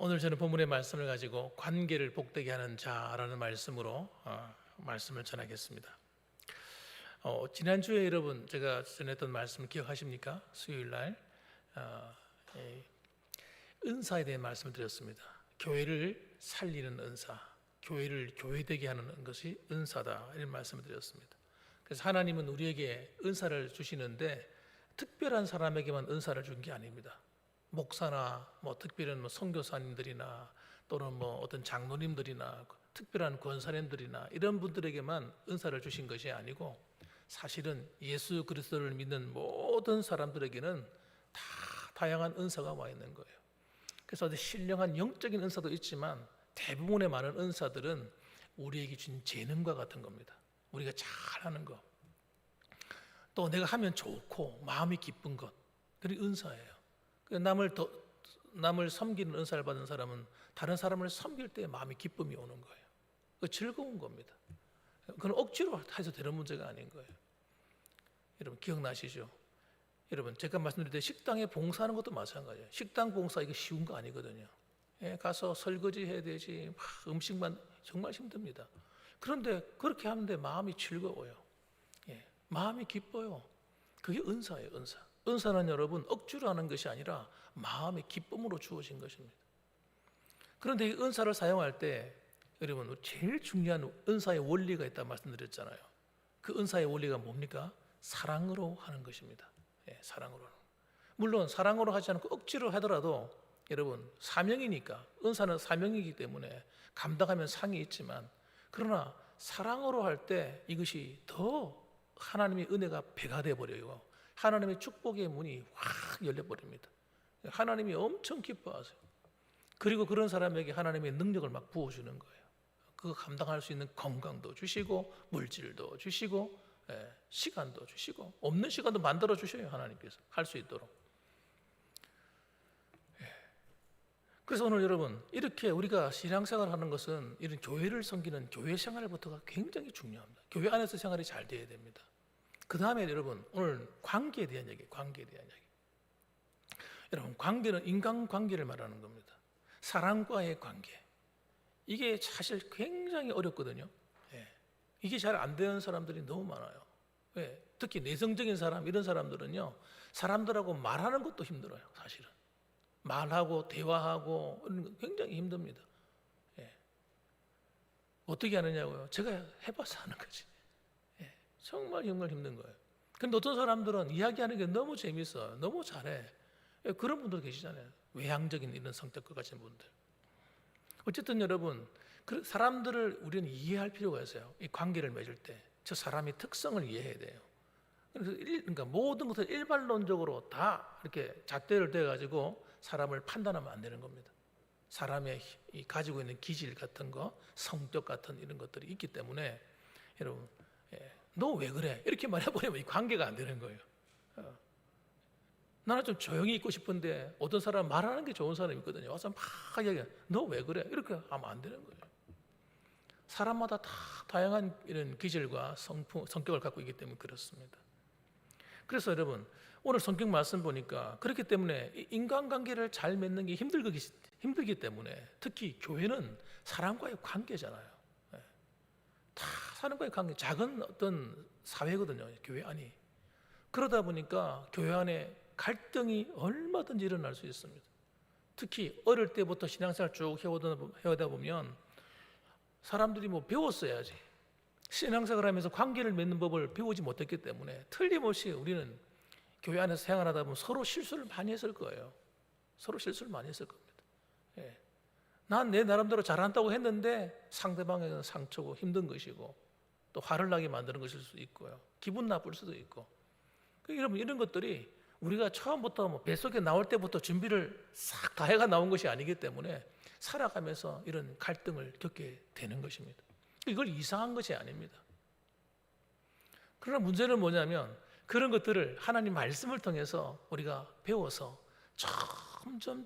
오늘 저는 본문의 말씀을 가지고 관계를 복되게 하는 자라는 말씀으로 말씀을 전하겠습니다. 지난주에 여러분 제가 전했던 말씀 기억하십니까? 수요일날 은사에 대한 말씀을 드렸습니다. 교회를 살리는 은사, 교회를 교회되게 하는 것이 은사다, 이런 말씀을 드렸습니다. 그래서 하나님은 우리에게 은사를 주시는데 특별한 사람에게만 은사를 준 게 아닙니다. 목사나 특별한 선교사님들이나 또는 어떤 장로님들이나 특별한 권사님들이나 이런 분들에게만 은사를 주신 것이 아니고 사실은 예수 그리스도를 믿는 모든 사람들에게는 다 다양한 은사가 와 있는 거예요. 그래서 신령한 영적인 은사도 있지만 대부분의 많은 은사들은 우리에게 준 재능과 같은 겁니다. 우리가 잘하는 것, 또 내가 하면 좋고 마음이 기쁜 것, 그게 은사예요. 남을 섬기는 은사를 받은 사람은 다른 사람을 섬길 때 마음이 기쁨이 오는 거예요. 그 즐거운 겁니다. 그건 억지로 해서 되는 문제가 아닌 거예요. 여러분 기억나시죠? 여러분 제가 말씀드릴 때 식당에 봉사하는 것도 마찬가지예요. 식당 봉사 이거 쉬운 거 아니거든요. 가서 설거지 해야 되지, 음식만 정말 힘듭니다. 그런데 그렇게 하는데 마음이 즐거워요. 마음이 기뻐요. 그게 은사예요, 은사. 은사는 여러분 억지로 하는 것이 아니라 마음의 기쁨으로 주어진 것입니다. 그런데 이 은사를 사용할 때 여러분 제일 중요한 은사의 원리가 있다고 말씀드렸잖아요. 그 은사의 원리가 뭡니까? 사랑으로 하는 것입니다. 사랑으로 하는. 물론 사랑으로 하지 않고 억지로 하더라도 여러분 사명이니까, 은사는 사명이기 때문에 감당하면 상이 있지만, 그러나 사랑으로 할 때 이것이 더 하나님의 은혜가 배가 돼버려요. 하나님의 축복의 문이 확 열려버립니다. 하나님이 엄청 기뻐하세요. 그리고 그런 사람에게 하나님의 능력을 막 부어주는 거예요. 그거 감당할 수 있는 건강도 주시고 물질도 주시고 시간도 주시고, 없는 시간도 만들어 주셔요. 하나님께서 할 수 있도록. 그래서 오늘 여러분 이렇게 우리가 신앙생활을 하는 것은 이런 교회를 섬기는 교회 생활부터가 굉장히 중요합니다. 교회 안에서 생활이 잘 돼야 됩니다. 그 다음에 여러분 오늘 관계에 대한 얘기, 관계에 대한 얘기. 여러분 관계는 인간관계를 말하는 겁니다. 사람과의 관계. 이게 사실 굉장히 어렵거든요. 이게 잘 안 되는 사람들이 너무 많아요. 특히 내성적인 사람, 이런 사람들은요, 사람들하고 말하는 것도 힘들어요. 사실은 말하고 대화하고 굉장히 힘듭니다. 어떻게 하느냐고요? 제가 해봐서 하는 거지. 정말 힘든 거예요. 근데 어떤 사람들은 이야기하는 게 너무 재밌어요. 너무 잘해. 그런 분들 계시잖아요. 외향적인 이런 성격과 같은 분들. 어쨌든 여러분, 그 사람들을 우리는 이해할 필요가 있어요. 이 관계를 맺을 때 저 사람의 특성을 이해해야 돼요. 그러니까 모든 것을 일반론적으로 다 이렇게 잣대를 대가지고 사람을 판단하면 안 되는 겁니다. 사람의 가지고 있는 기질 같은 거, 성격 같은 이런 것들이 있기 때문에 여러분, 너 왜 그래? 이렇게 말해버리면 이 관계가 안 되는 거예요. 나는 좀 조용히 있고 싶은데 어떤 사람 말하는 게 좋은 사람이 있거든요. 와서 막 이야기해. 너 왜 그래? 이렇게 하면 안 되는 거예요. 사람마다 다 다양한 이런 기질과 성격을 갖고 있기 때문에 그렇습니다. 그래서 여러분 오늘 성경 말씀 보니까 그렇기 때문에 인간관계를 잘 맺는 게 힘들기 때문에 특히 교회는 사람과의 관계잖아요. 다 사람과의 관계, 작은 어떤 사회거든요, 교회 안이. 그러다 보니까 교회 안에 갈등이 얼마든지 일어날 수 있습니다. 특히 어릴 때부터 신앙생활 쭉 해오다 보면 사람들이 배웠어야지. 신앙생활 하면서 관계를 맺는 법을 배우지 못했기 때문에 틀림없이 우리는 교회 안에서 생활하다 보면 서로 실수를 많이 했을 거예요. 서로 실수를 많이 했을 겁니다. 난 내 나름대로 잘한다고 했는데 상대방에게는 상처고 힘든 것이고 또 화를 나게 만드는 것일 수도 있고요. 기분 나쁠 수도 있고. 여러분 이런 것들이 우리가 처음부터 뱃속에 나올 때부터 준비를 싹 다 해가 나온 것이 아니기 때문에 살아가면서 이런 갈등을 겪게 되는 것입니다. 이걸 이상한 것이 아닙니다. 그러나 문제는 뭐냐면 그런 것들을 하나님 말씀을 통해서 우리가 배워서 점점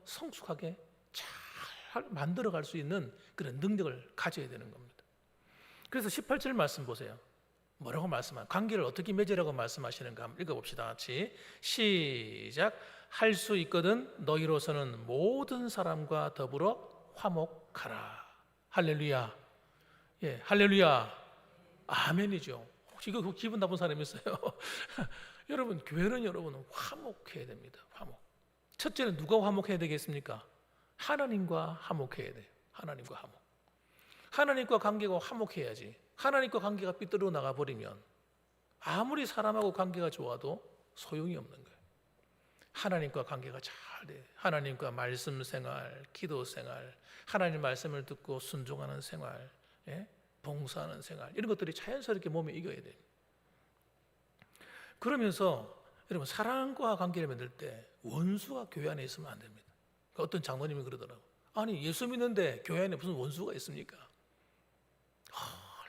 성숙하게 잘 만들어갈 수 있는 그런 능력을 가져야 되는 겁니다. 그래서 18절 말씀 보세요. 뭐라고 관계를 어떻게 맺으라고 말씀하시는가 한번 읽어봅시다. 같이 시작. 할 수 있거든 너희로서는 모든 사람과 더불어 화목하라. 할렐루야. 예, 할렐루야. 아멘이죠. 혹시 이거 기분 나쁜 사람 있어요? 여러분, 교회는 여러분 화목해야 됩니다. 화목. 첫째는 누가 화목해야 되겠습니까? 하나님과 화목해야 돼요. 하나님과 화목. 하나님과 관계가 화목해야지. 하나님과 관계가 삐뚤어 나가 버리면 아무리 사람하고 관계가 좋아도 소용이 없는 거예요. 하나님과 관계가 잘 돼. 하나님과 말씀 생활, 기도 생활, 하나님 말씀을 듣고 순종하는 생활, 예? 봉사하는 생활, 이런 것들이 자연스럽게 몸에 익어야 돼요. 그러면서 여러분, 사랑과 관계를 만들 때 원수가 교회 안에 있으면 안 됩니다. 그러니까 어떤 장로님이 그러더라고요. 아니, 예수 믿는데 교회 안에 무슨 원수가 있습니까?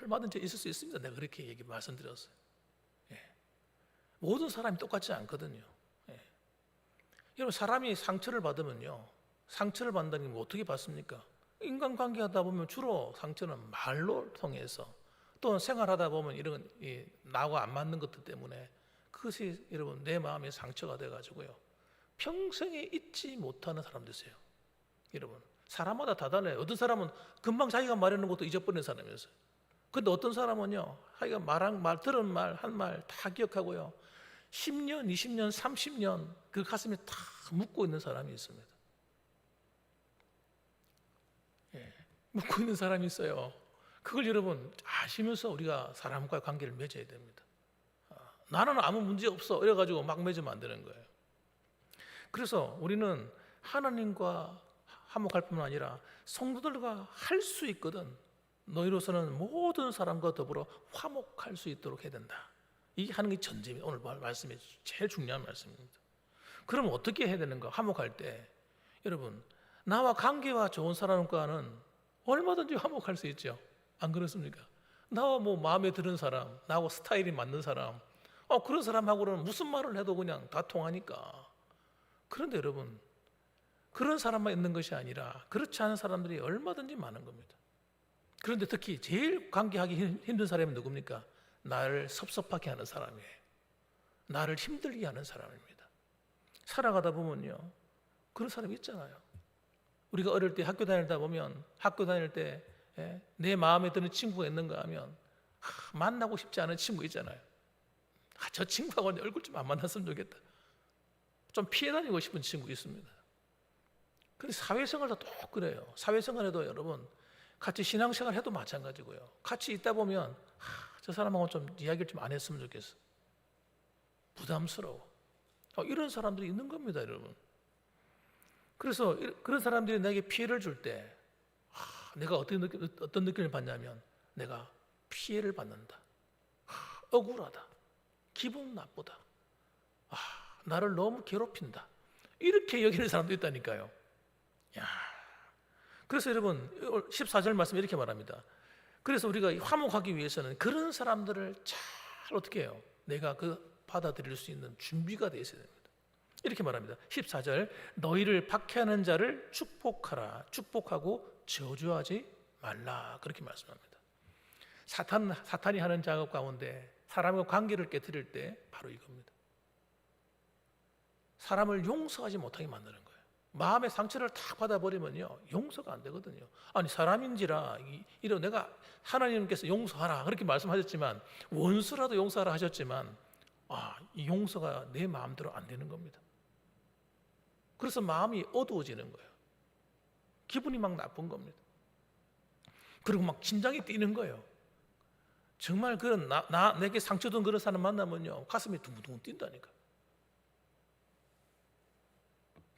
얼마든지 있을 수 있습니다. 내가 그렇게 말씀드렸어요. 예. 모든 사람이 똑같지 않거든요. 예. 여러분, 사람이 상처를 받으면요, 상처를 받는다는 게 어떻게 받습니까? 인간관계 하다 보면 주로 상처는 말로 통해서, 또 생활하다 보면 이런 나하고 안 맞는 것들 때문에 그것이 여러분 내 마음에 상처가 돼가지고요, 평생에 잊지 못하는 사람도 있어요. 여러분, 사람마다 다 달라요. 어떤 사람은 금방 자기가 말하는 것도 잊어버리는 사람이 있어요. 근데 어떤 사람은요, 자기가 들은 말, 한 말 다 기억하고요, 10년, 20년, 30년 그 가슴에 다 묻고 있는 사람이 있습니다. 예, 묻고 있는 사람이 있어요. 그걸 여러분 아시면서 우리가 사람과 관계를 맺어야 됩니다. 나는 아무 문제 없어 이래가지고 막 맺으면 안 되는 거예요. 그래서 우리는 하나님과 화목할 뿐만 아니라 성도들과 할 수 있거든 너희로서는 모든 사람과 더불어 화목할 수 있도록 해야 된다. 이 하는 게 전제입니다. 오늘 말씀이 제일 중요한 말씀입니다. 그럼 어떻게 해야 되는가? 화목할 때 여러분, 나와 관계가 좋은 사람과는 얼마든지 화목할 수 있죠. 안 그렇습니까? 나와 뭐 마음에 드는 사람, 나하고 스타일이 맞는 사람, 그런 사람하고는 무슨 말을 해도 그냥 다 통하니까. 그런데 여러분, 그런 사람만 있는 것이 아니라 그렇지 않은 사람들이 얼마든지 많은 겁니다. 그런데 특히 제일 관계하기 힘든 사람이 누굽니까? 나를 섭섭하게 하는 사람이에요. 나를 힘들게 하는 사람입니다. 살아가다 보면요, 그런 사람이 있잖아요. 우리가 어릴 때 학교 다니다 보면, 학교 다닐 때 내 마음에 드는 친구가 있는가 하면 만나고 싶지 않은 친구 있잖아요. 저 친구하고 얼굴 좀 안 만났으면 좋겠다, 좀 피해 다니고 싶은 친구 있습니다. 근데 사회생활도 또 그래요. 사회생활에도 여러분, 같이 신앙생활 해도 마찬가지고요, 같이 있다 보면 저 사람하고 좀 이야기를 좀 안 했으면 좋겠어, 부담스러워, 이런 사람들이 있는 겁니다, 여러분. 그래서 그런 사람들이 내게 피해를 줄 때 내가 어떤 느낌을 받냐면, 내가 피해를 받는다, 억울하다, 기분 나쁘다, 나를 너무 괴롭힌다, 이렇게 여기는 사람도 있다니까요. 야, 그래서 여러분 14절 말씀 이렇게 말합니다. 그래서 우리가 화목하기 위해서는 그런 사람들을 잘 어떻게 해요? 내가 받아들일 수 있는 준비가 되어 있어야 됩니다. 이렇게 말합니다. 14절, 너희를 박해하는 자를 축복하라. 축복하고 저주하지 말라. 그렇게 말씀합니다. 사탄이 하는 작업 가운데 사람과 관계를 깨뜨릴 때 바로 이겁니다. 사람을 용서하지 못하게 만드는 거예요. 마음의 상처를 탁 받아버리면요, 용서가 안 되거든요. 아니, 사람인지라 이런, 내가 하나님께서 용서하라 그렇게 말씀하셨지만, 원수라도 용서하라 하셨지만 이 용서가 내 마음대로 안 되는 겁니다. 그래서 마음이 어두워지는 거예요. 기분이 막 나쁜 겁니다. 그리고 막 심장이 뛰는 거예요. 정말 그런 내게 상처 준 그런 사람 만나면요, 가슴이 둥둥 뛴다니까.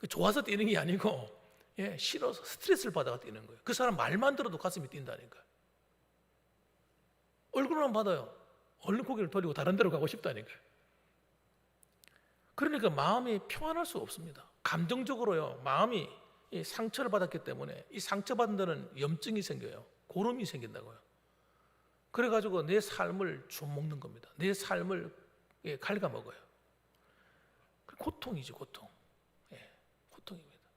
좋아서 뛰는 게 아니고 싫어서 스트레스를 받아가 뛰는 거예요. 그 사람 말만 들어도 가슴이 뛴다니까. 얼굴만 받아요, 얼른 고개를 돌리고 다른 데로 가고 싶다니까요. 그러니까 마음이 평안할 수가 없습니다. 감정적으로요, 마음이 상처를 받았기 때문에 이 상처받은 데는 염증이 생겨요. 고름이 생긴다고요. 그래가지고 내 삶을 좀먹는 겁니다. 내 삶을 갉아먹어요. 고통이죠, 고통. 고통입니다.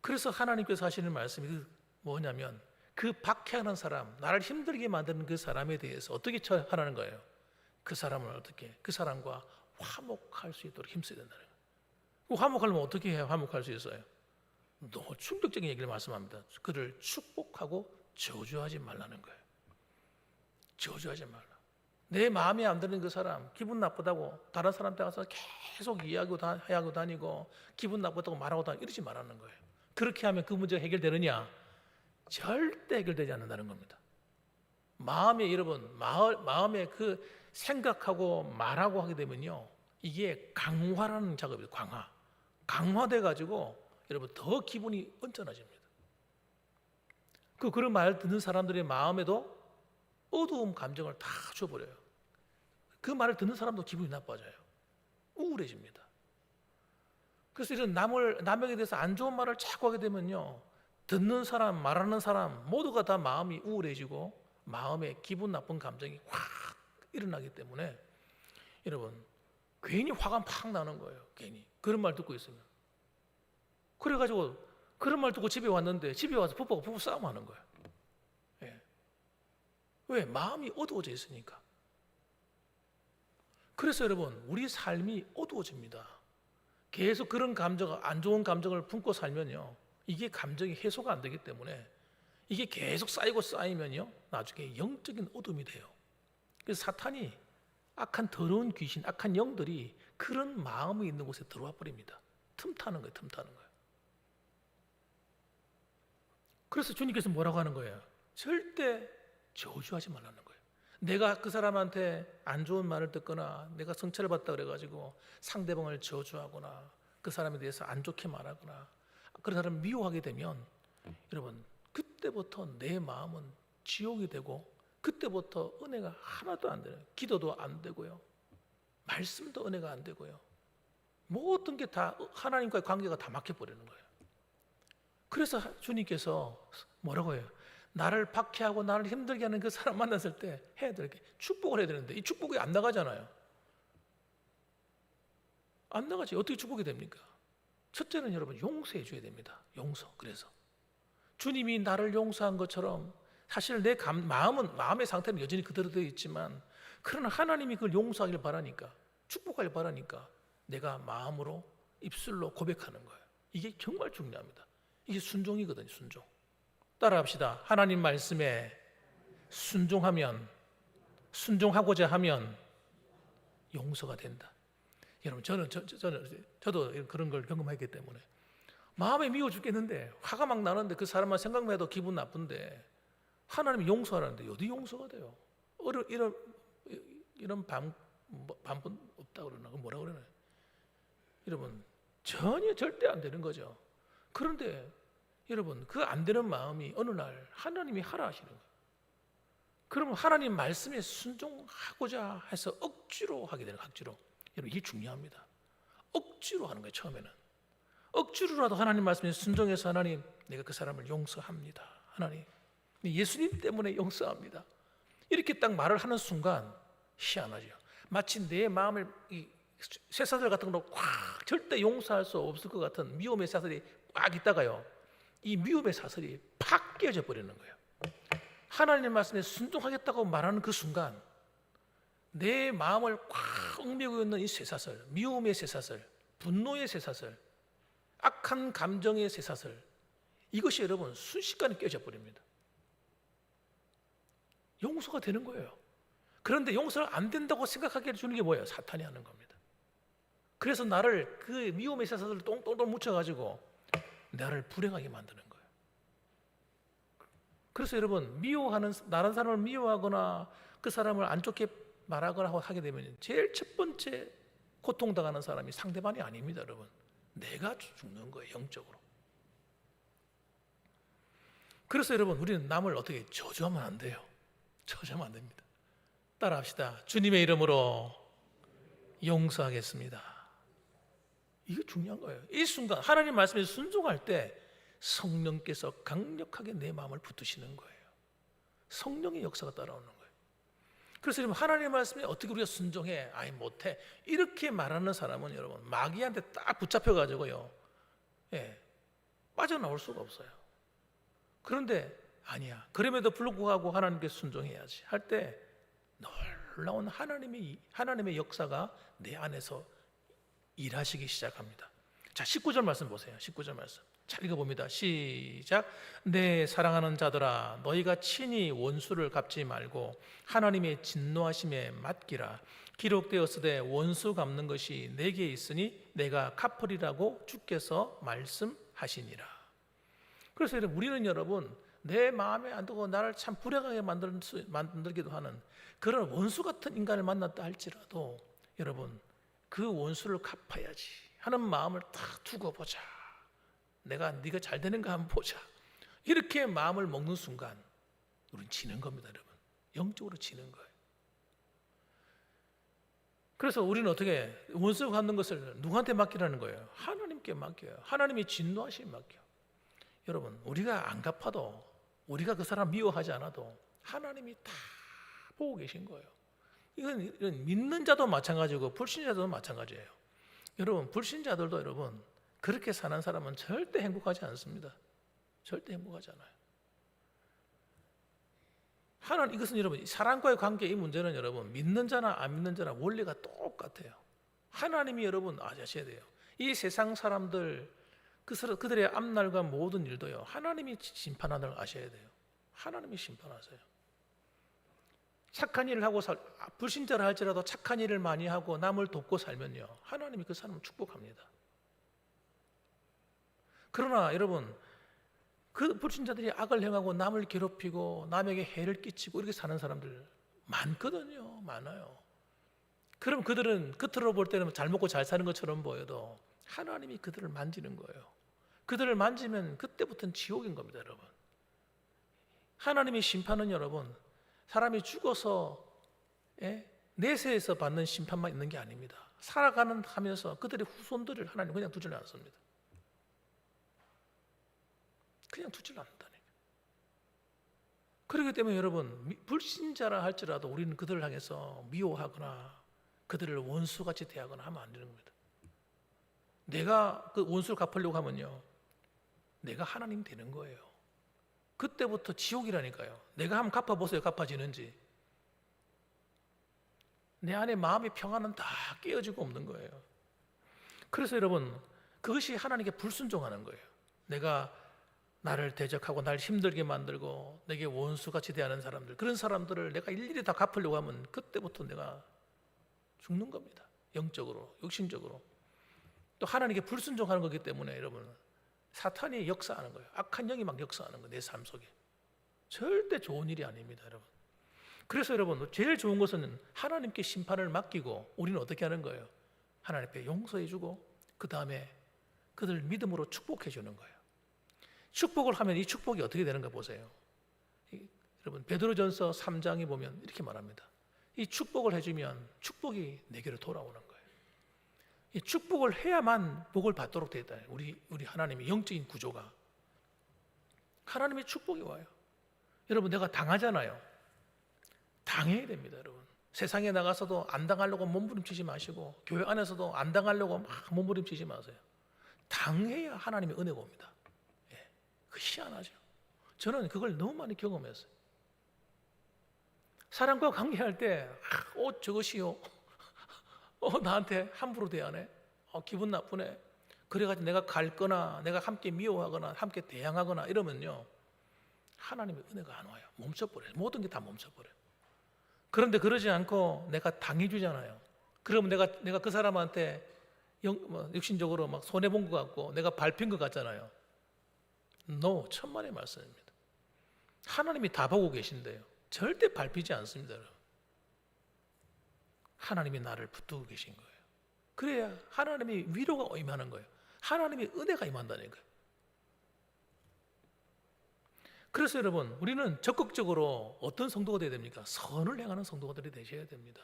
그래서 하나님께서 하시는 말씀이 뭐냐면, 그 박해하는 사람, 나를 힘들게 만드는 그 사람에 대해서 어떻게 하라는 거예요? 그 사람을 어떻게, 그 사람과 화목할 수 있도록 힘써야 된다는 거예요. 화목하려면 어떻게 해야 화목할 수 있어요? 너무 충격적인 얘기를 말씀합니다. 그를 축복하고 저주하지 말라는 거예요. 저주하지 말라. 내 마음에 안 드는 그 사람, 기분 나쁘다고 다른 사람한테 가서 계속 이야기하고 다니고 기분 나쁘다고 말하고 다니고 이러지 말라는 거예요. 그렇게 하면 그 문제가 해결되느냐? 절대 해결되지 않는다는 겁니다. 마음에 여러분, 마음에 그 생각하고 말하고 하게 되면요, 이게 강화라는 작업이에요. 강화돼 가지고 여러분 더 기분이 언짢아집니다. 그런 말 듣는 사람들의 마음에도 어두운 감정을 다 줘버려요. 그 말을 듣는 사람도 기분이 나빠져요. 우울해집니다. 그래서 이런 남에게 대해서 안 좋은 말을 자꾸 하게 되면요, 듣는 사람, 말하는 사람 모두가 다 마음이 우울해지고 마음에 기분 나쁜 감정이 확 일어나기 때문에 여러분 괜히 화가 팍 나는 거예요. 괜히 그런 말 듣고 있으면. 그래가지고 그런 말 듣고 집에 왔는데 집에 와서 부부 싸움하는 거예요. 예. 왜? 마음이 어두워져 있으니까. 그래서 여러분 우리 삶이 어두워집니다. 계속 그런 감정, 안 좋은 감정을 품고 살면요, 이게 감정이 해소가 안 되기 때문에 이게 계속 쌓이면요, 나중에 영적인 어둠이 돼요. 그래서 사탄이, 악한 더러운 귀신, 악한 영들이 그런 마음이 있는 곳에 들어와 버립니다. 틈타는 거예요. 그래서 주님께서 뭐라고 하는 거예요? 절대 저주하지 말라는 거예요. 내가 그 사람한테 안 좋은 말을 듣거나 내가 성찰을 받다 그래가지고 상대방을 저주하거나 그 사람에 대해서 안 좋게 말하거나 그런 사람을 미워하게 되면 여러분 그때부터 내 마음은 지옥이 되고 그때부터 은혜가 하나도 안 되는, 기도도 안 되고요, 말씀도 은혜가 안 되고요, 모든 게 다 하나님과의 관계가 다 막혀버리는 거예요. 그래서 주님께서 뭐라고 해요? 나를 박해하고 나를 힘들게 하는 그 사람 만났을 때 해야 될 게 축복을 해야 되는데 이 축복이 안 나가잖아요. 안 나가지. 어떻게 축복이 됩니까? 첫째는 여러분 용서해 줘야 됩니다. 용서. 그래서 주님이 나를 용서한 것처럼 사실 내 마음의 상태는 여전히 그대로 되어 있지만 그러나 하나님이 그걸 용서하길 바라니까, 축복하길 바라니까 내가 마음으로 입술로 고백하는 거예요. 이게 정말 중요합니다. 이게 순종이거든요. 순종. 따라합시다. 하나님 말씀에 순종하고자 하면 용서가 된다. 여러분 저도 그런 걸 경험했기 때문에 마음에 미워 죽겠는데 화가 막 나는데 그 사람만 생각만 해도 기분 나쁜데 하나님이 용서하라는데 어디 용서가 돼요? 이런 반분 없다 그러나 뭐라 그러나? 여러분 전혀 절대 안 되는 거죠. 그런데 여러분 그 안 되는 마음이 어느 날 하나님이 하라 하시는 거예요. 그러면 하나님 말씀에 순종하고자 해서 억지로 하게 되는, 억지로. 여러분 이게 중요합니다. 억지로 하는 거예요. 처음에는 억지로라도 하나님 말씀에 순종해서 하나님 내가 그 사람을 용서합니다. 하나님 예수님 때문에 용서합니다. 이렇게 딱 말을 하는 순간 희한하죠. 마치 내 마음을 이 쇠사슬 같은 걸로 꽉 절대 용서할 수 없을 것 같은 미움의 사슬이 꽉 있다가요, 이 미움의 사슬이 팍 깨져 버리는 거예요. 하나님 말씀에 순종하겠다고 말하는 그 순간 내 마음을 꽉 얽매고 있는 이 쇠사슬, 미움의 쇠사슬, 분노의 쇠사슬, 악한 감정의 쇠사슬, 이것이 여러분 순식간에 깨져 버립니다. 용서가 되는 거예요. 그런데 용서가 안 된다고 생각하게 해주는 게 뭐예요? 사탄이 하는 겁니다. 그래서 나를 그 미움의 쇠사슬을 똥똥똥 묻혀가지고 나를 불행하게 만드는 거예요. 그래서 여러분 다른 사람을 미워하거나 그 사람을 안 좋게 말하거나 하게 되면 제일 첫 번째 고통당하는 사람이 상대방이 아닙니다. 여러분 내가 죽는 거예요. 영적으로. 그래서 여러분 우리는 남을 어떻게 저주하면 안 돼요. 저주하면 안 됩니다. 따라합시다. 주님의 이름으로 용서하겠습니다. 이게 중요한 거예요. 이 순간 하나님 말씀에 순종할 때 성령께서 강력하게 내 마음을 붙드시는 거예요. 성령의 역사가 따라오는 거예요. 그래서 여러분 하나님 말씀에 어떻게 우리가 순종해? 아이 못해. 이렇게 말하는 사람은 여러분 마귀한테 딱 붙잡혀가지고요, 빠져나올 수가 없어요. 그런데 아니야. 그럼에도 불구하고 하나님께 순종해야지 할 때 놀라운 하나님의 역사가 내 안에서 일하시기 시작합니다. 자, 19절 말씀 보세요. 19절 말씀. 자, 읽어봅니다. 시작. 내 사랑하는 자들아, 너희가 친히 원수를 갚지 말고 하나님의 진노하심에 맡기라. 기록되었으되 원수 갚는 것이 내게 있으니 내가 갚으리라고 주께서 말씀하시니라. 그래서 우리는 여러분, 내 마음에 안 들고 나를 참 불행하게 만들기도 하는 그런 원수 같은 인간을 만났다 할지라도 여러분, 그 원수를 갚아야지 하는 마음을 딱 두고 보자. 네가 잘 되는가 한번 보자. 이렇게 마음을 먹는 순간 우리는 지는 겁니다, 여러분. 영적으로 지는 거예요. 그래서 우리는 어떻게 원수 갚는 것을 누구한테 맡기라는 거예요? 하나님께 맡겨요. 하나님이 진노하시면 맡겨. 여러분, 우리가 안 갚아도, 우리가 그 사람 미워하지 않아도 하나님이 다 보고 계신 거예요. 이건 믿는 자도 마찬가지고 불신자도 마찬가지예요. 여러분, 불신자들도 여러분 그렇게 사는 사람은 절대 행복하지 않습니다. 절대 행복하지 않아요. 이것은 여러분, 사람과의 관계, 이 문제는 여러분 믿는 자나 안 믿는 자나 원리가 똑같아요. 하나님이 여러분 아셔야 돼요. 이 세상 사람들, 그들의 앞날과 모든 일도요, 하나님이 심판하는 걸 아셔야 돼요. 하나님이 심판하세요. 착한 일을 하고 불신자를 할지라도 착한 일을 많이 하고 남을 돕고 살면요, 하나님이 그 사람을 축복합니다. 그러나 여러분, 그 불신자들이 악을 행하고 남을 괴롭히고 남에게 해를 끼치고 이렇게 사는 사람들 많거든요. 많아요. 그럼 그들은 겉으로 볼 때는 잘 먹고 잘 사는 것처럼 보여도 하나님이 그들을 만지는 거예요. 그들을 만지면 그때부터는 지옥인 겁니다, 여러분. 하나님의 심판은 여러분, 사람이 죽어서 내세에서 받는 심판만 있는 게 아닙니다. 살아가는 하면서 그들의 후손들을 하나님 그냥 두지는 않습니다. 그냥 두지를 않는다니까. 그렇기 때문에 여러분, 불신자라 할지라도 우리는 그들을 향해서 미워하거나 그들을 원수같이 대하거나 하면 안 되는 겁니다. 내가 그 원수를 갚으려고 하면요, 내가 하나님 되는 거예요. 그때부터 지옥이라니까요. 내가 한번 갚아보세요. 갚아지는지. 내 안에 마음의 평안은 다 깨어지고 없는 거예요. 그래서 여러분, 그것이 하나님께 불순종하는 거예요. 내가 나를 대적하고 날 힘들게 만들고 내게 원수같이 대하는 사람들, 그런 사람들을 내가 일일이 다 갚으려고 하면 그때부터 내가 죽는 겁니다. 영적으로, 육신적으로. 또 하나님께 불순종하는 거기 때문에 여러분, 사탄이 역사하는 거예요. 악한 영이 막 역사하는 거예요. 내 삶 속에. 절대 좋은 일이 아닙니다, 여러분. 그래서 여러분, 제일 좋은 것은 하나님께 심판을 맡기고 우리는 어떻게 하는 거예요? 하나님 앞에 용서해 주고 그 다음에 그들 믿음으로 축복해 주는 거예요. 축복을 하면 이 축복이 어떻게 되는가 보세요. 여러분, 베드로전서 3장에 보면 이렇게 말합니다. 이 축복을 해주면 축복이 내게로 돌아오는 거예요. 이 축복을 해야만 복을 받도록 되어 있다. 우리 하나님의 영적인 구조가. 하나님의 축복이 와요. 여러분, 내가 당하잖아요. 당해야 됩니다, 여러분. 세상에 나가서도 안 당하려고 몸부림치지 마시고 교회 안에서도 안 당하려고 막 몸부림치지 마세요. 당해야 하나님의 은혜가 옵니다. 그 희한하죠. 저는 그걸 너무 많이 경험했어요. 사람과 관계할 때 저것이요. 나한테 함부로 대하네. 기분 나쁘네. 그래가지고 내가 갈거나 내가 함께 미워하거나 함께 대항하거나 이러면요, 하나님의 은혜가 안 와요. 멈춰버려요. 모든 게 다 멈춰버려요. 그런데 그러지 않고 내가 당해주잖아요. 그러면 내가 그 사람한테 육신적으로 막 손해본 것 같고 내가 밟힌 것 같잖아요. No, 천만의 말씀입니다. 하나님이 다 보고 계신데요, 절대 밟히지 않습니다, 여러분. 하나님이 나를 붙들고 계신 거예요. 그래야 하나님이 위로가 임하는 거예요. 하나님의 은혜가 임한다니까요. 그래서 여러분, 우리는 적극적으로 어떤 성도가 되어야 됩니까? 선을 행하는 성도들이 되셔야 됩니다.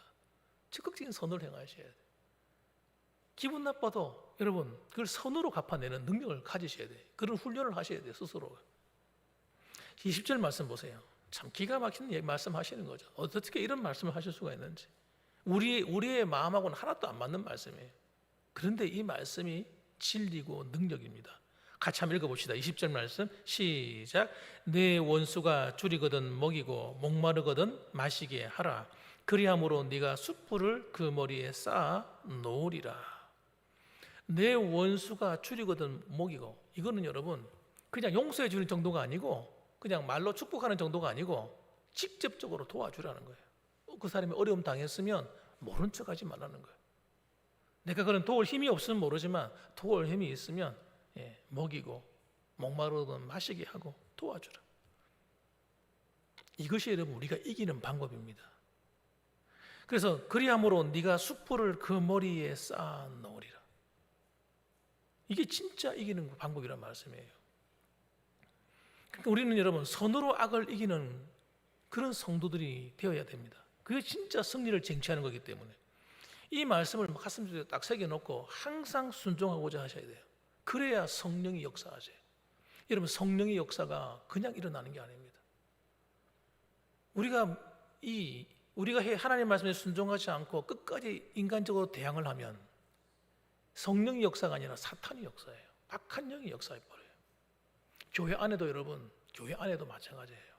적극적인 선을 행하셔야 돼요. 기분 나빠도 여러분, 그걸 선으로 갚아내는 능력을 가지셔야 돼요. 그런 훈련을 하셔야 돼요, 스스로. 20절 말씀 보세요. 참 기가 막히는 말씀 하시는 거죠. 어떻게 이런 말씀을 하실 수가 있는지. 우리의 마음하고는 하나도 안 맞는 말씀이에요. 그런데 이 말씀이 진리고 능력입니다. 같이 한번 읽어봅시다. 20절 말씀 시작. 내 원수가 줄이거든 먹이고 목마르거든 마시게 하라. 그리함으로 네가 숯불을 그 머리에 쌓아 놓으리라. 내 원수가 줄이거든 목이고, 이거는 여러분 그냥 용서해 주는 정도가 아니고, 그냥 말로 축복하는 정도가 아니고 직접적으로 도와주라는 거예요. 그 사람이 어려움 당했으면 모른 척하지 말라는 거예요. 내가 그런 도울 힘이 없으면 모르지만 도울 힘이 있으면 먹이고, 목마르든 마시게 하고 도와주라. 이것이 여러분 우리가 이기는 방법입니다. 그래서 그리함으로 네가 숯불을 그 머리에 쌓아 놓으리라. 이게 진짜 이기는 방법이란 말씀이에요. 그러니까 우리는 여러분 선으로 악을 이기는 그런 성도들이 되어야 됩니다. 그게 진짜 승리를 쟁취하는 거기 때문에 이 말씀을 가슴속에 딱 새겨놓고 항상 순종하고자 하셔야 돼요. 그래야 성령이 역사하세요. 여러분 성령의 역사가 그냥 일어나는 게 아닙니다. 우리가 하나님 말씀에 순종하지 않고 끝까지 인간적으로 대항을 하면 성령의 역사가 아니라 사탄의 역사예요. 악한 영의 역사해버려요. 교회 안에도 여러분, 교회 안에도 마찬가지예요.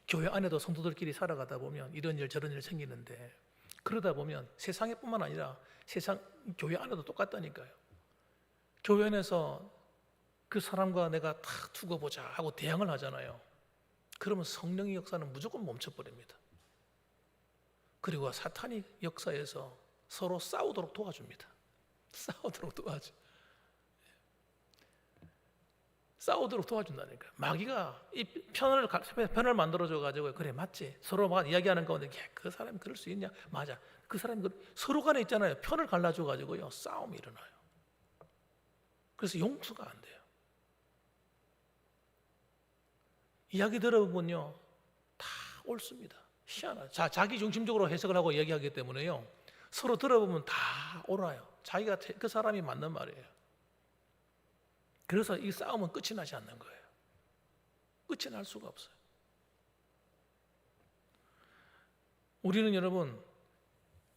교회 안에도 성도들끼리 살아가다 보면 이런 일 저런 일 생기는데, 그러다 보면 세상에 뿐만 아니라 교회 안에도 똑같다니까요. 교회 안에서 그 사람과 내가 다 두고 보자 하고 대항을 하잖아요. 그러면 성령의 역사는 무조건 멈춰버립니다. 그리고 사탄의 역사에서 서로 싸우도록 도와줍니다. 싸우도록 도와준다니까. 마귀가 이 편을 만들어줘 가지고, 그래 맞지, 서로 막 이야기하는 가운데 그 사람이 그럴 수 있냐, 맞아, 그 사람이 서로 간에 있잖아요. 편을 갈라줘 가지고요 싸움이 일어나요. 그래서 용서가 안 돼요. 이야기 들어보면요 다 옳습니다. 희한하죠. 자기 중심적으로 해석을 하고 이야기하기 때문에요 서로 들어보면 다 옳아요. 자기가 그 사람이 맞는 말이에요. 그래서 이 싸움은 끝이 나지 않는 거예요. 끝이 날 수가 없어요. 우리는 여러분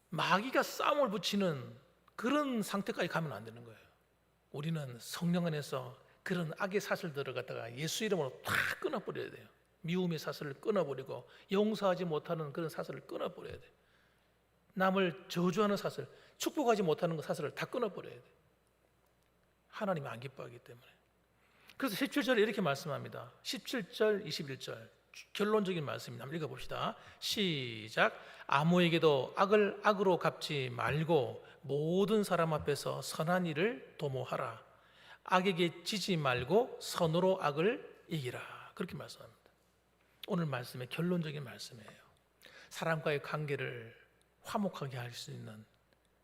마귀가 싸움을 붙이는 그런 상태까지 가면 안 되는 거예요. 우리는 성령 안에서 그런 악의 사슬들을 갖다가 예수 이름으로 다 끊어버려야 돼요. 미움의 사슬을 끊어버리고 용서하지 못하는 그런 사슬을 끊어버려야 돼요. 남을 저주하는 사슬, 축복하지 못하는 그 사슬을 다 끊어버려야 돼요. 하나님이 안 기뻐하기 때문에. 그래서 17절에 이렇게 말씀합니다. 17절, 21절 결론적인 말씀입니다. 한번 읽어봅시다. 시작. 아무에게도 악을 악으로 갚지 말고 모든 사람 앞에서 선한 일을 도모하라. 악에게 지지 말고 선으로 악을 이기라. 그렇게 말씀합니다. 오늘 말씀의 결론적인 말씀이에요. 사람과의 관계를 화목하게 할 수 있는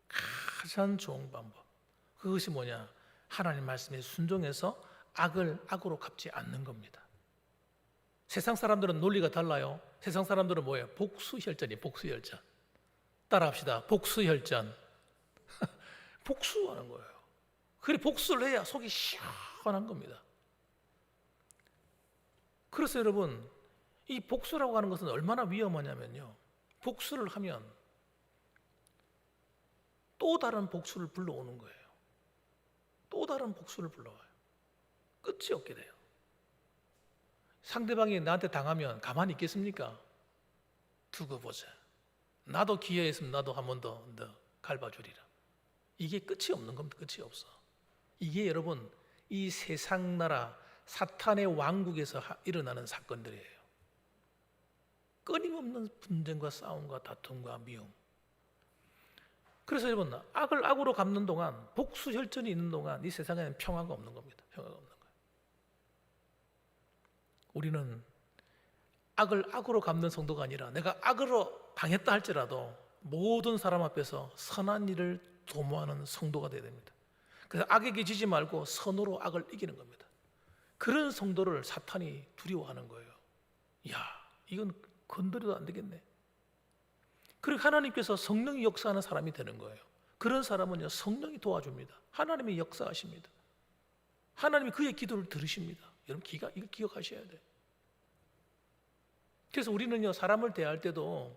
가장 좋은 방법, 그것이 뭐냐? 하나님 말씀에 순종해서 악을 악으로 갚지 않는 겁니다. 세상 사람들은 논리가 달라요. 세상 사람들은 뭐예요? 복수혈전이에요. 복수혈전. 따라합시다. 복수혈전. 복수하는 거예요. 그래 복수를 해야 속이 시원한 겁니다. 그래서 여러분 이 복수라고 하는 것은 얼마나 위험하냐면요, 복수를 하면 또 다른 복수를 불러오는 거예요. 또 다른 복수를 불러와요. 끝이 없게 돼요. 상대방이 나한테 당하면 가만히 있겠습니까? 두고 보자. 나도 기회가 있으면 나도 한 번 더 갚아주리라. 이게 끝이 없는 겁니다. 끝이 없어. 이게 여러분 이 세상 나라 사탄의 왕국에서 일어나는 사건들이에요. 끊임없는 분쟁과 싸움과 다툼과 미움. 그래서 여러분 악을 악으로 갚는 동안, 복수 혈전이 있는 동안 이 세상에는 평화가 없는 겁니다. 평화가 없는 거예요. 우리는 악을 악으로 갚는 성도가 아니라 내가 악으로 당했다 할지라도 모든 사람 앞에서 선한 일을 도모하는 성도가 되어야 됩니다. 그래서 악에게 지지 말고 선으로 악을 이기는 겁니다. 그런 성도를 사탄이 두려워하는 거예요. 야, 이건 건드려도 안 되겠네. 그리고 하나님께서 성령이 역사하는 사람이 되는 거예요. 그런 사람은요 성령이 도와줍니다. 하나님이 역사하십니다. 하나님이 그의 기도를 들으십니다. 여러분 이거 기억하셔야 돼요. 그래서 우리는요 사람을 대할 때도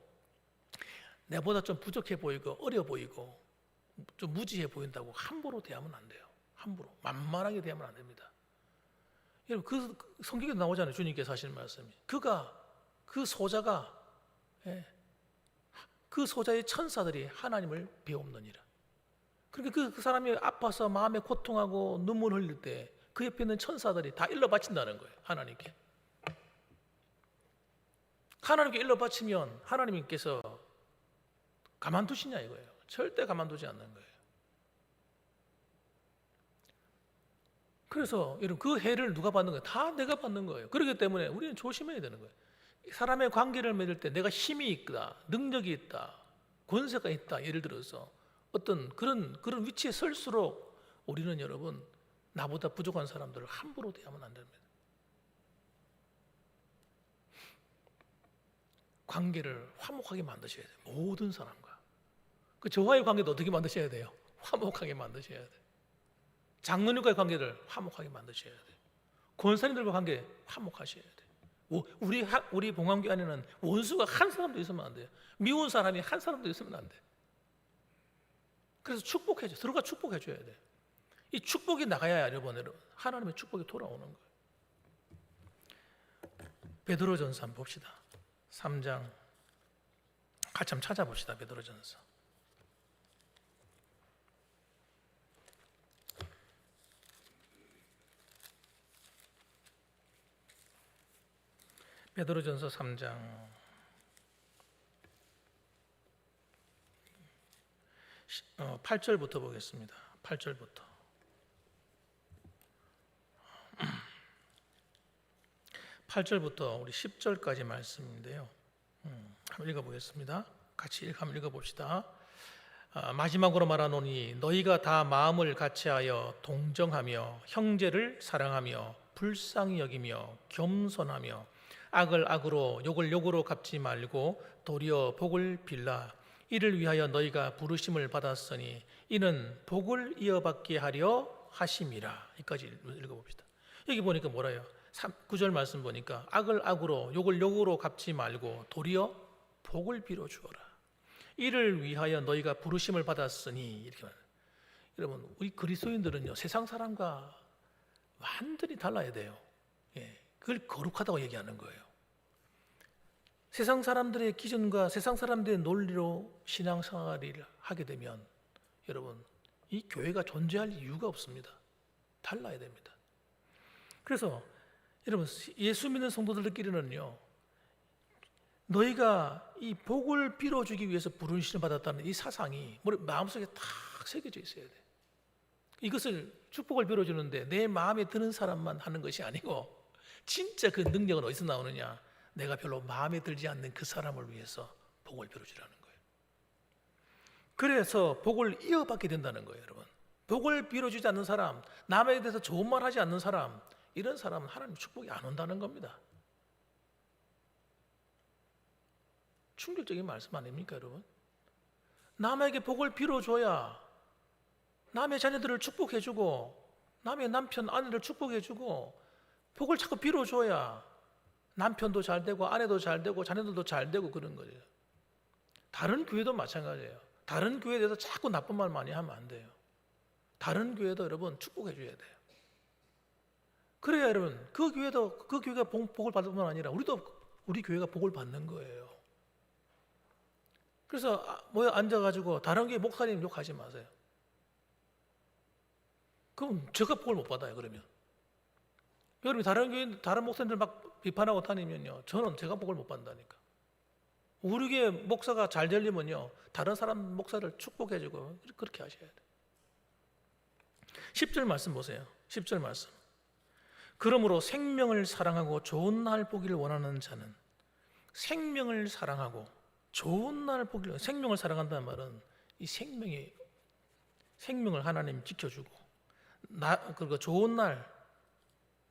내보다 좀 부족해 보이고 어려 보이고 좀 무지해 보인다고 함부로 대하면 안 돼요. 함부로 만만하게 대하면 안 됩니다. 여러분 그 성경에 나오잖아요. 주님께서 하시는 말씀이, 그 소자의 천사들이 하나님을 배웁느니라. 그러니까 그 사람이 아파서 마음에 고통하고 눈물 흘릴 때 그 옆에 있는 천사들이 다 일러 바친다는 거예요. 하나님께. 하나님께 일러 바치면 하나님께서 가만두시냐 이거예요. 절대 가만두지 않는 거예요. 그래서 여러분 그 해를 누가 받는 거예요? 다 내가 받는 거예요. 그렇기 때문에 우리는 조심해야 되는 거예요. 사람의 관계를 맺을 때 내가 힘이 있다, 능력이 있다, 권세가 있다. 예를 들어서 어떤 그런 위치에 설수록 우리는 여러분 나보다 부족한 사람들을 함부로 대하면 안 됩니다. 관계를 화목하게 만드셔야 돼요. 모든 사람과. 그 저와의 관계도 어떻게 만드셔야 돼요? 화목하게 만드셔야 돼요. 장로님과의 관계를 화목하게 만드셔야 돼요. 권사님들과 관계 화목하셔야 돼요. 우리 봉황교 안에는 원수가 한 사람도 있으면 안 돼요. 미운 사람이 한 사람도 있으면 안 돼요. 그래서 축복해줘. 들어가 축복해줘야 돼요. 이 축복이 나가야 여러분 하나님의 축복이 돌아오는 거예요. 베드로전서 한번 봅시다. 3장 같이 한번 찾아봅시다. 베드로전서. 베드로전서 3장 8절부터 보겠습니다. 8절부터. 8절부터 우리 10절까지 말씀인데요. 한번 읽어보겠습니다. 같이 한번 읽어봅시다. 마지막으로 말하노니 너희가 다 마음을 같이하여 동정하며 형제를 사랑하며 불쌍히 여기며 겸손하며 악을 악으로 욕을 욕으로 갚지 말고 도리어 복을 빌라. 이를 위하여 너희가 부르심을 받았으니 이는 복을 이어받게 하려 하심이라. 여기까지 읽어봅시다. 여기 보니까 뭐라요? 9절 말씀 보니까 악을 악으로 욕을 욕으로 갚지 말고 도리어 복을 빌어 주어라. 이를 위하여 너희가 부르심을 받았으니 이렇게 말해요. 여러분 우리 그리스도인들은요 세상 사람과 완전히 달라야 돼요. 그걸 거룩하다고 얘기하는 거예요. 세상 사람들의 기준과 세상 사람들의 논리로 신앙생활을 하게 되면 여러분 이 교회가 존재할 이유가 없습니다. 달라야 됩니다. 그래서 여러분 예수 믿는 성도들끼리는요 너희가 이 복을 빌어주기 위해서 부르심을 받았다는 이 사상이 마음속에 탁 새겨져 있어야 돼. 이것을 축복을 빌어주는데 내 마음에 드는 사람만 하는 것이 아니고 진짜 그 능력은 어디서 나오느냐? 내가 별로 마음에 들지 않는 그 사람을 위해서 복을 빌어주라는 거예요. 그래서 복을 이어받게 된다는 거예요, 여러분. 복을 빌어주지 않는 사람, 남에 대해서 좋은 말 하지 않는 사람, 이런 사람은 하나님 축복이 안 온다는 겁니다. 충격적인 말씀 아닙니까, 여러분? 남에게 복을 빌어줘야 남의 자녀들을 축복해주고 남의 남편, 아내를 축복해주고 복을 자꾸 빌어줘야 남편도 잘 되고 아내도 잘 되고 자녀들도 잘 되고 그런 거예요. 다른 교회도 마찬가지예요. 다른 교회에 대해서 자꾸 나쁜 말 많이 하면 안 돼요. 다른 교회도 여러분 축복해줘야 돼요. 그래야 여러분 그 교회가 복을 받을 뿐만 아니라 우리 교회가 복을 받는 거예요. 그래서 모여 앉아가지고 다른 교회 목사님 욕하지 마세요. 그럼 제가 복을 못 받아요. 그러면 여러분 다른 교회 다른 목사님들 막 비판하고 다니면요 저는 제가 복을 못 받는다니까. 우리 교회 목사가 잘 되려면요 다른 사람 목사를 축복해주고 그렇게 하셔야 돼요. 10절 말씀 보세요. 10절 말씀. 그러므로 생명을 사랑하고 좋은 날 보기를 원하는 자는 생명을 사랑하고 좋은 날 보기를 생명을 사랑한다는 말은 이 생명을 하나님 지켜주고 그리고 좋은 날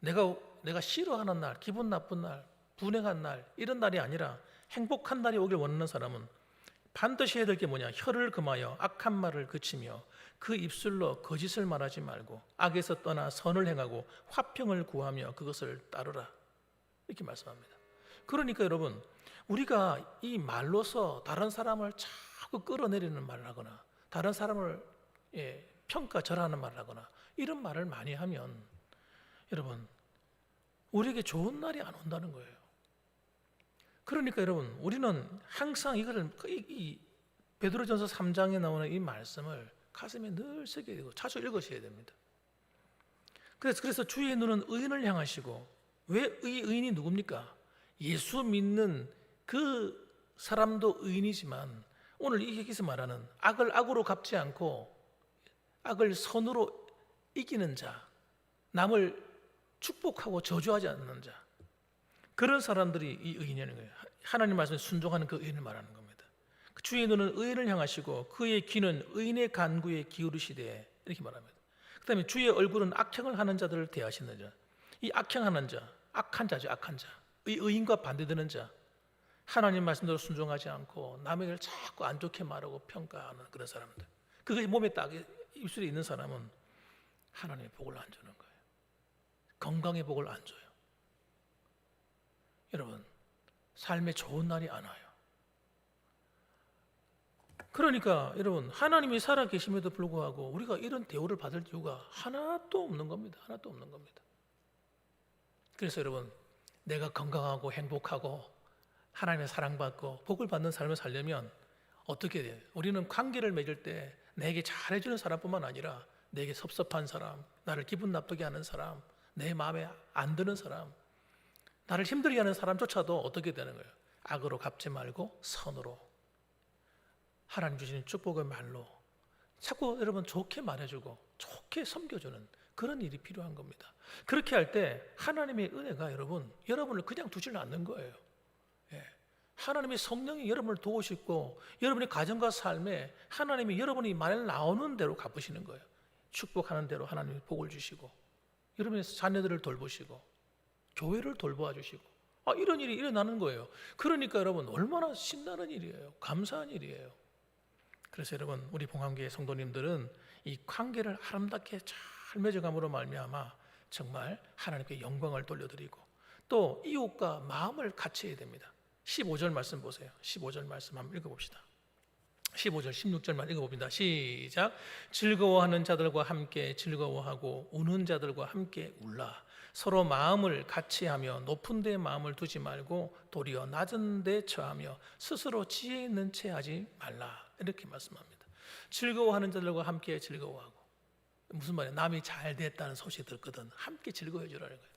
내가 싫어하는 날, 기분 나쁜 날, 분해한 날 이런 날이 아니라 행복한 날이 오길 원하는 사람은 반드시 해야 될 게 뭐냐? 혀를 금하여 악한 말을 그치며 그 입술로 거짓을 말하지 말고 악에서 떠나 선을 행하고 화평을 구하며 그것을 따르라. 이렇게 말씀합니다. 그러니까 여러분 우리가 이 말로서 다른 사람을 자꾸 끌어내리는 말을 하거나 다른 사람을 평가절하는 말을 하거나 이런 말을 많이 하면 여러분 우리에게 좋은 날이 안 온다는 거예요. 그러니까 여러분 우리는 항상 이 베드로전서 3장에 나오는 이 말씀을 가슴에 늘 새겨야 되고 자주 읽으셔야 됩니다. 그래서 주의 눈은 의인을 향하시고, 왜 의인이 누굽니까? 예수 믿는 그 사람도 의인이지만 오늘 이 여기서 말하는 악을 악으로 갚지 않고 악을 선으로 이기는 자, 남을 축복하고 저주하지 않는 자, 그런 사람들이 이 의인이라는 거예요. 하나님 말씀에 순종하는 그 의인을 말하는 겁니다. 주의 눈은 의인을 향하시고 그의 귀는 의인의 간구에 기울이시되, 이렇게 말합니다. 그 다음에 주의 얼굴은 악행을 하는 자들을 대하시는 자. 이 악행하는 자, 악한 자죠. 악한 자, 이 의인과 반대되는 자, 하나님 말씀대로 순종하지 않고 남의 걸 자꾸 안 좋게 말하고 평가하는 그런 사람들, 그것이 몸에 딱 입술에 있는 사람은 하나님의 복을 안 주는 거예요. 건강의 복을 안 줘요. 여러분, 삶에 좋은 날이 안 와요. 그러니까 여러분, 하나님이 살아계심에도 불구하고 우리가 이런 대우를 받을 이유가 하나도 없는 겁니다. 하나도 없는 겁니다. 그래서 여러분, 내가 건강하고 행복하고 하나님의 사랑받고 복을 받는 삶을 살려면 어떻게 돼요? 우리는 관계를 맺을 때 내게 잘해주는 사람뿐만 아니라 내게 섭섭한 사람, 나를 기분 나쁘게 하는 사람, 내 마음에 안 드는 사람, 나를 힘들게 하는 사람조차도 어떻게 되는 거예요? 악으로 갚지 말고 선으로, 하나님 주시는 축복의 말로 자꾸 여러분 좋게 말해주고 좋게 섬겨주는 그런 일이 필요한 겁니다. 그렇게 할 때 하나님의 은혜가 여러분을 그냥 두지는 않는 거예요. 하나님의 성령이 여러분을 도우시고 여러분의 가정과 삶에 하나님이 여러분이 말 나오는 대로 갚으시는 거예요. 축복하는 대로 하나님이 복을 주시고 여러분의 자녀들을 돌보시고 교회를 돌보아 주시고 이런 일이 일어나는 거예요. 그러니까 여러분, 얼마나 신나는 일이에요. 감사한 일이에요. 그래서 여러분, 우리 봉황교회 성도님들은 이 관계를 아름답게 잘 맺어감으로 말미암아 정말 하나님께 영광을 돌려드리고 또 이웃과 마음을 같이 해야 됩니다. 15절 말씀 보세요. 15절 말씀 한번 읽어봅시다. 15절 16절만 읽어봅니다. 시작. 즐거워하는 자들과 함께 즐거워하고 우는 자들과 함께 울라. 서로 마음을 같이 하며 높은 데 마음을 두지 말고 도리어 낮은 데 처하며 스스로 지혜 있는 채 하지 말라. 이렇게 말씀합니다. 즐거워하는 자들과 함께 즐거워하고, 무슨 말이에요? 남이 잘 됐다는 소식 듣거든 함께 즐거워해 주라는 거예요.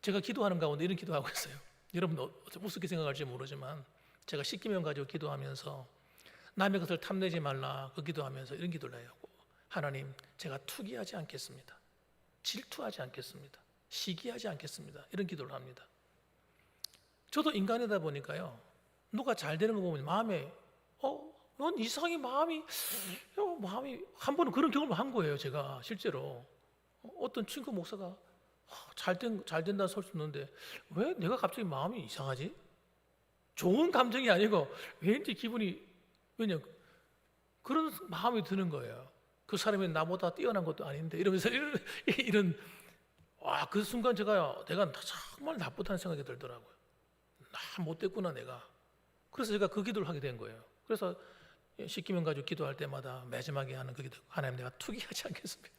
제가 기도하는 가운데 이런 기도하고 있어요. 여러분 우습게 생각할지 모르지만 제가 십계명 가지고 기도하면서 남의 것을 탐내지 말라 그 기도하면서 이런 기도를 해요. 하나님, 제가 투기하지 않겠습니다. 질투하지 않겠습니다. 시기하지 않겠습니다. 이런 기도를 합니다. 저도 인간이다 보니까요, 누가 잘 되는 거 보면 마음에 넌 이상하게 마음이 한 번은 그런 경험을 한 거예요. 제가 실제로 어떤 친구 목사가 잘 된다는 소리 듣는데 왜 내가 갑자기 마음이 이상하지? 좋은 감정이 아니고 왠지 기분이, 왜냐 그런 마음이 드는 거예요. 그 사람이 나보다 뛰어난 것도 아닌데 이러면서 이런 그 순간 내가 정말 나쁘다는 생각이 들더라고요. 나 못됐구나 내가. 그래서 제가 그 기도를 하게 된 거예요. 그래서 십계명 가지고 기도할 때마다 마지막에 하는 그 기도, 하나님, 내가 투기하지 않겠습니다.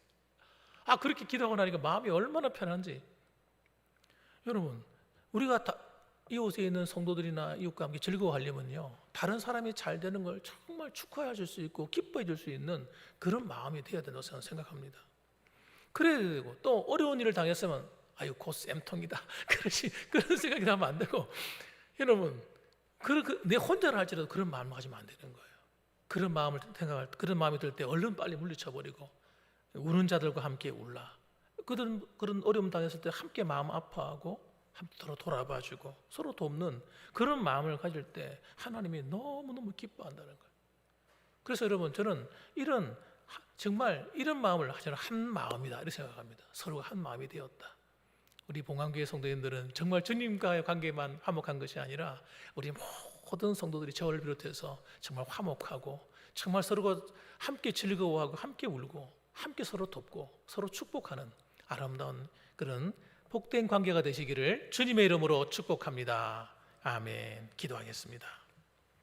그렇게 기도하고 나니까 마음이 얼마나 편한지. 여러분, 우리가 이웃에 있는 성도들이나 이웃과 함께 즐거워하려면요, 다른 사람이 잘 되는 걸 정말 축하해 줄 수 있고 기뻐해 줄 수 있는 그런 마음이 되어야 된다고 생각합니다. 그래야 되고, 또 어려운 일을 당했으면 아유 곧 쌤통이다 그런 생각이 나면 안 되고, 여러분 내 혼자를 할지라도 그런 마음을 가지면 안 되는 거예요. 그런 마음이 들 때 얼른 빨리 물리쳐 버리고 우는 자들과 함께 울라. 그런 어려움 당했을 때 함께 마음 아파하고 함께 서로 돌아봐주고 서로 돕는 그런 마음을 가질 때 하나님이 너무너무 기뻐한다는 거예요. 그래서 여러분, 저는 정말 이런 마음을 저는 한 마음이다 이렇게 생각합니다. 서로가 한 마음이 되었다. 우리 봉황교회 성도님들은 정말 주님과의 관계만 화목한 것이 아니라 우리 모든 성도들이 저를 비롯해서 정말 화목하고 정말 서로가 함께 즐거워하고 함께 울고 함께 서로 돕고 서로 축복하는 아름다운 그런 복된 관계가 되시기를 주님의 이름으로 축복합니다. 아멘. 기도하겠습니다.